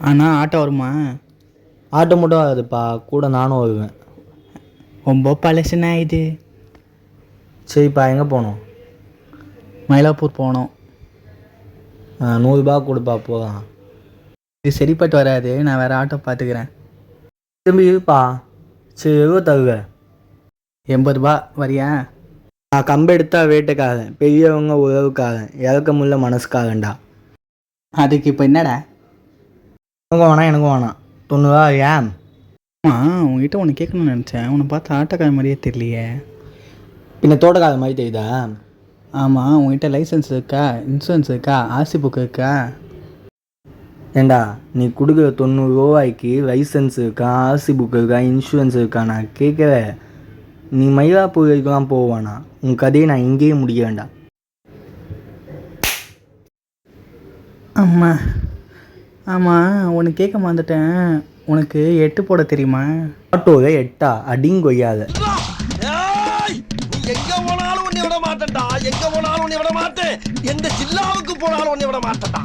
அண்ணா auto வருமா? Auto மட்டும் ஆகுதுப்பா, கூட நானும் வருவேன். ரொம்ப பழசுண்ணா இது. சரிப்பா, எங்கே போகணும்? மயிலாப்பூர் போகணும். 100 ரூபா கொடுப்பா போகலாம். இது சரிப்பட்டு வராது, நான் வேறு ஆட்டோ பார்த்துக்கிறேன். திரும்பி இருப்பா. சரி எவ்வளோ தருவேன்? 80 ரூபா வரியா? நான் கம்பு எடுத்தா வேட்டுக்காரன், பெரியவங்க உறவுக்காரன், இறக்க முடியல மனசுக்காரன்டா. அதுக்கு இப்போ என்னடா? உனக்கும் வேணாம் எனக்கும் வேணாம். 90 ரூபா ஏன்? உங்ககிட்ட ஒன்று கேட்கணும்னு நினச்சேன். உன்னை பார்த்து ஆட்டோக்கார மாதிரியே தெரியலையே. பின்ன தோட்டக்கார மாதிரி தெரியுதா? ஆமாம், உங்ககிட்ட லைசன்ஸ் இருக்கா, இன்சூரன்ஸ் இருக்கா, ஆர்சி புக் இருக்கா? ஏண்டா நீ கொடுக்குற 90 ரூபாய்க்கு லைசன்ஸ் இருக்கா, ஆர்சி புக் இருக்கா, இன்சூரன்ஸ் இருக்கா நான் கேட்குற? நீ மயிலாப்பூர் வரைக்கும்லாம் போவானா? உன் கதையை நான் இங்கேயே முடிக்க வேண்டாம். ஆமாம், உன்னை கேட்க மறந்துட்டேன். உனக்கு 8 போட தெரியுமா? ஆட்டோவில் 8 அடிங்க கொய்யாத. எங்க போனாலும் உன்னை விட மாட்டேன்டா, எங்க போனாலும் உன்னை விட மாட்டேன், எந்த ஜில்லாவுக்கு போனாலும் உன்னை விட மாட்டேன்டா.